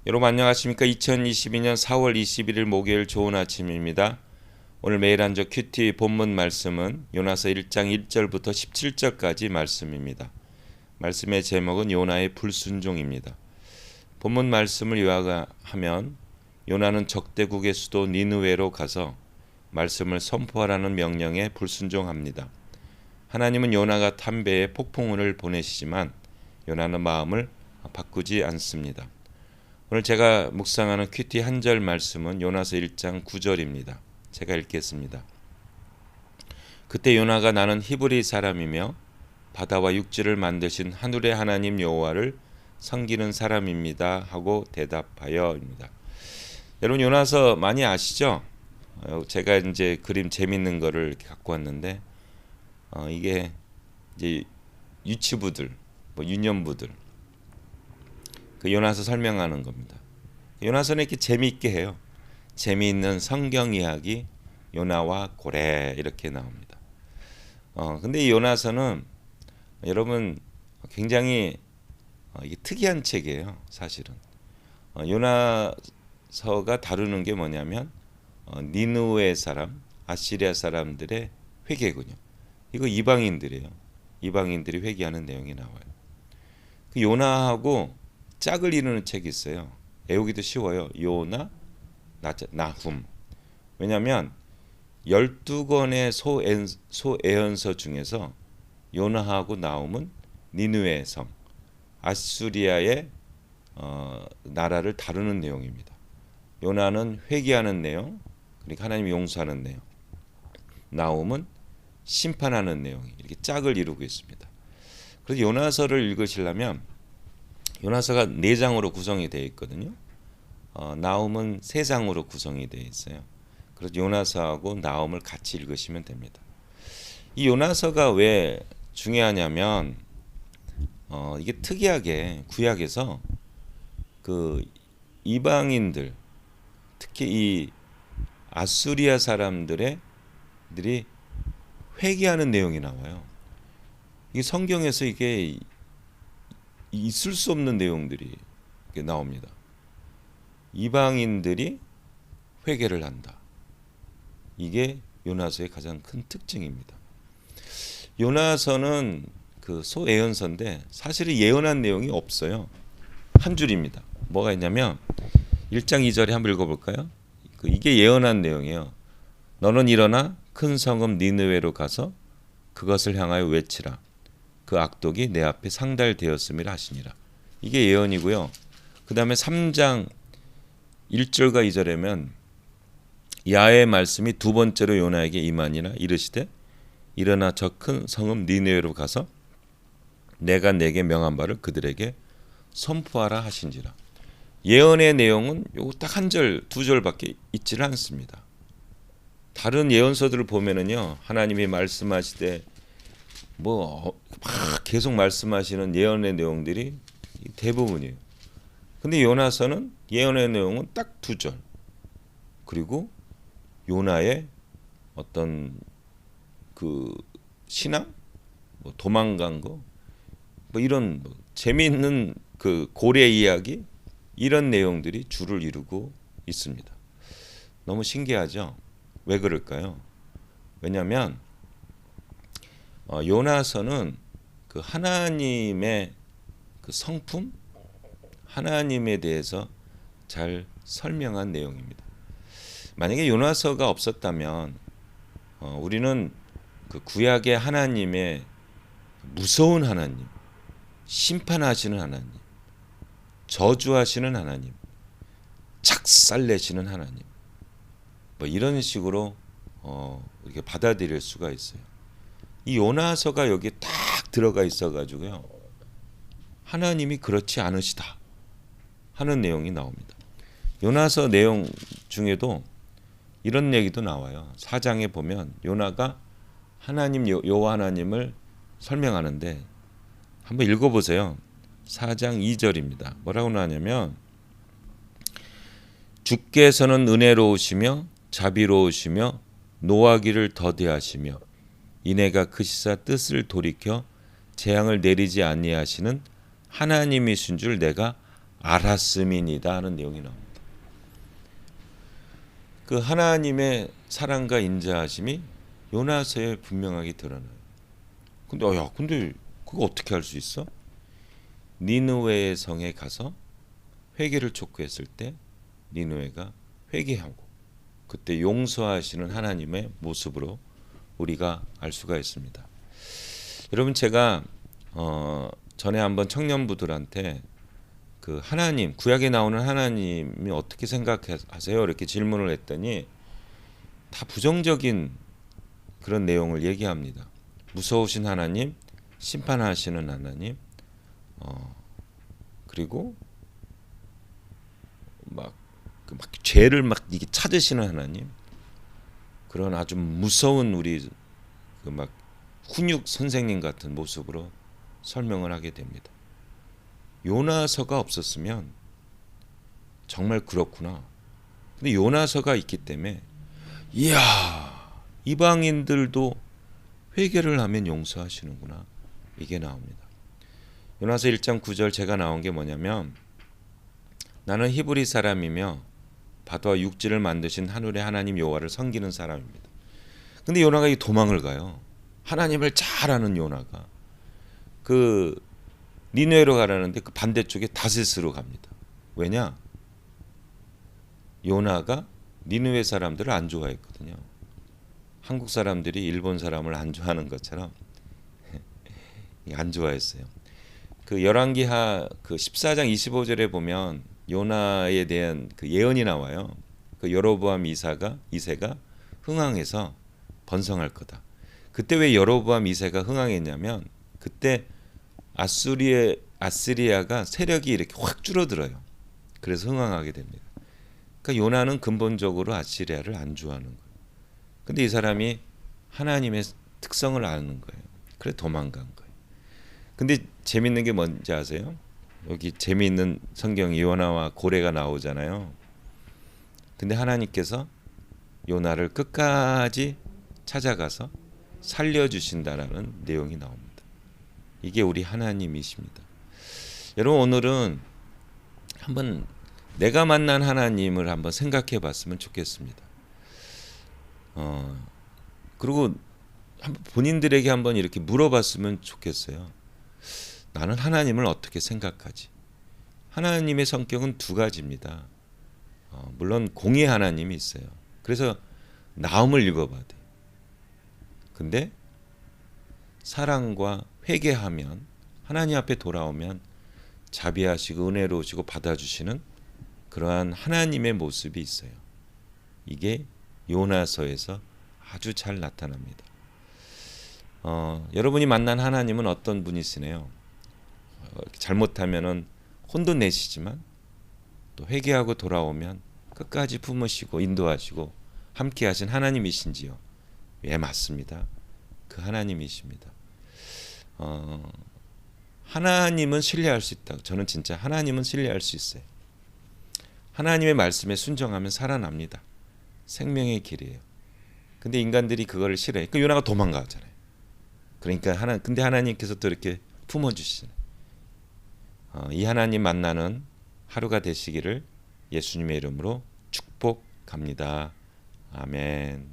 여러분 안녕하십니까? 2022년 4월 21일 목요일 좋은 아침입니다. 오늘 매일 한적 큐티 본문 말씀은 요나서 1장 1절부터 17절까지 말씀입니다. 말씀의 제목은 요나의 불순종입니다. 본문 말씀을 요약하면 요나는 적대국의 수도 니느웨로 가서 말씀을 선포하라는 명령에 불순종합니다. 하나님은 요나가 탄 배에 폭풍우를 보내시지만 요나는 마음을 바꾸지 않습니다. 오늘 제가 묵상하는 큐티 한 절 말씀은 요나서 1장 9절입니다. 제가 읽겠습니다. 그때 요나가 나는 히브리 사람이며 바다와 육지를 만드신 하늘의 하나님 여호와를 섬기는 사람입니다 하고 대답하여입니다. 여러분 요나서 많이 아시죠? 제가 이제 그림 재밌는 거를 이렇게 갖고 왔는데 이게 이제 유치부들, 유년부들 그 요나서 설명하는 겁니다. 요나서는 이렇게 재미있게 해요. 재미있는 성경 이야기 요나와 고래 이렇게 나옵니다. 근데 이 요나서는 여러분 굉장히 이게 특이한 책이에요. 사실은 요나서가 다루는 게 뭐냐면 니느웨 사람, 아시리아 사람들의 회개군요. 이거 이방인들이에요. 이방인들이 회개하는 내용이 나와요. 그 요나하고 짝을 이루는 책이 있어요. 외우기도 쉬워요. 요나, 나훔. 왜냐하면 12권의 소애언서 중에서 요나하고 나훔은 니느웨 성, 아수리아의 나라를 다루는 내용입니다. 요나는 회개하는 내용, 그러니까 하나님 용서하는 내용. 나훔은 심판하는 내용이 이렇게 짝을 이루고 있습니다. 그래서 요나서를 읽으시려면 요나서가 4장으로 구성이 되어 있거든요. 나훔은 3장으로 구성이 되어 있어요. 그래서 요나서하고 나훔을 같이 읽으시면 됩니다. 이 요나서가 왜 중요하냐면 이게 특이하게 구약에서 그 이방인들, 특히 이 아수리아 사람들이 회개하는 내용이 나와요. 이 성경에서 이게 있을 수 없는 내용들이 나옵니다. 이방인들이 회개를 한다. 이게 요나서의 가장 큰 특징입니다. 요나서는 그 소예언서인데 사실은 예언한 내용이 없어요. 한 줄입니다. 뭐가 있냐면 1장 2절에 한번 읽어볼까요? 이게 예언한 내용이에요. 너는 일어나 큰 성읍 니느웨로 가서 그것을 향하여 외치라. 그 악독이 내 앞에 상달되었음이라 하시니라. 이게 예언이고요. 그 다음에 3장 1절과 2절에면 야훼의 말씀이 두 번째로 요나에게 임하니라 이르시되 일어나 저 큰 성읍 니느웨로 가서 내가 내게 명한 바를 그들에게 선포하라 하신지라. 예언의 내용은 요거 딱 한 절, 두 절밖에 있지를 않습니다. 다른 예언서들을 보면은요, 하나님이 말씀하시되 막 계속 말씀하시는 예언의 내용들이 대부분이에요. 근데 요나서는 예언의 내용은 딱 2절. 그리고 요나의 어떤 그 신앙, 도망간 거, 이런 재미있는 그 고래 이야기 이런 내용들이 주를 이루고 있습니다. 너무 신기하죠? 왜 그럴까요? 왜냐하면 요나서는 그 하나님의 그 성품, 하나님에 대해서 잘 설명한 내용입니다. 만약에 요나서가 없었다면 우리는 그 구약의 하나님의 무서운 하나님, 심판하시는 하나님, 저주하시는 하나님, 착살내시는 하나님, 이런 식으로 이렇게 받아들일 수가 있어요. 이 요나서가 여기에 딱 들어가 있어가지고요, 하나님이 그렇지 않으시다 하는 내용이 나옵니다. 요나서 내용 중에도 이런 얘기도 나와요. 4장에 보면 요나가 하나님 여호와 하나님을 설명하는데 한번 읽어보세요. 4장 2절입니다. 뭐라고 나냐면 주께서는 은혜로우시며 자비로우시며 노하기를 더디하시며 이내가 크시사 뜻을 돌이켜 재앙을 내리지 아니하시는 하나님이신 줄 내가 알았음이니다 하는 내용이 나옵니다. 그 하나님의 사랑과 인자하심이 요나서에 분명하게 드러나요. 근데 그거 어떻게 할 수 있어? 니느웨의 성에 가서 회개를 촉구했을 때 니느웨가 회개하고 그때 용서하시는 하나님의 모습으로 우리가 알 수가 있습니다. 여러분, 제가 전에 한번 청년부들한테 그 하나님, 구약에 나오는 하나님이 어떻게 생각하세요? 이렇게 질문을 했더니 다 부정적인 그런 내용을 얘기합니다. 무서우신 하나님, 심판하시는 하나님, 그리고 막 죄를 막 이게 찾으시는 하나님, 그런 아주 무서운 우리 그 막 훈육 선생님 같은 모습으로 설명을 하게 됩니다. 요나서가 없었으면 정말 그렇구나. 근데 요나서가 있기 때문에 이야, 이방인들도 회개를 하면 용서하시는구나. 이게 나옵니다. 요나서 1장 9절 제가 나온 게 뭐냐면 나는 히브리 사람이며 바다와 육지를 만드신 하늘의 하나님 여호와를 섬기는 사람입니다. 근데 요나가 이 도망을 가요. 하나님을 잘 아는 요나가 그 니느웨로 가라는데 그 반대쪽에 다셋으로 갑니다. 왜냐? 요나가 니느웨 사람들을 안 좋아했거든요. 한국 사람들이 일본 사람을 안 좋아하는 것처럼 안 좋아했어요. 그 열왕기하 그 14장 25절에 보면 요나에 대한 그 예언이 나와요. 그 여로보암 이세가 흥황해서 번성할 거다. 그때 왜 여로보암 이세가 흥황했냐면 그때 아스리아가 세력이 이렇게 확 줄어들어요. 그래서 흥황하게 됩니다. 그러니까 요나는 근본적으로 아시리아를 안 좋아하는 거예요. 근데 이 사람이 하나님의 특성을 아는 거예요. 그래 도망간 거예요. 근데 재밌는 게 뭔지 아세요? 여기 재미있는 성경 요나와 고래가 나오잖아요. 근데 하나님께서 요나를 끝까지 찾아가서 살려주신다라는 내용이 나옵니다. 이게 우리 하나님이십니다. 여러분, 오늘은 한번 내가 만난 하나님을 한번 생각해 봤으면 좋겠습니다. 그리고 본인들에게 한번 이렇게 물어봤으면 좋겠어요. 나는 하나님을 어떻게 생각하지? 하나님의 성격은 두 가지입니다. 물론 공의 하나님이 있어요. 그래서 나음을 읽어봐야 돼. 근데 사랑과 회개하면 하나님 앞에 돌아오면 자비하시고 은혜로우시고 받아주시는 그러한 하나님의 모습이 있어요. 이게 요나서에서 아주 잘 나타납니다. 여러분이 만난 하나님은 어떤 분이시네요? 잘못하면은 혼도 내시지만 또 회개하고 돌아오면 끝까지 품으시고 인도하시고 함께하신 하나님이신지요? 예, 맞습니다. 그 하나님이십니다. 하나님은 신뢰할 수 있다. 저는 진짜 하나님은 신뢰할 수 있어요. 하나님의 말씀에 순종하면 살아납니다. 생명의 길이에요. 근데 인간들이 그거를 싫어해. 그 요나가 도망가잖아요. 그러니까 근데 하나님께서 또 이렇게 품어주시잖아요. 이 하나님 만나는 하루가 되시기를 예수님의 이름으로 축복합니다. 아멘.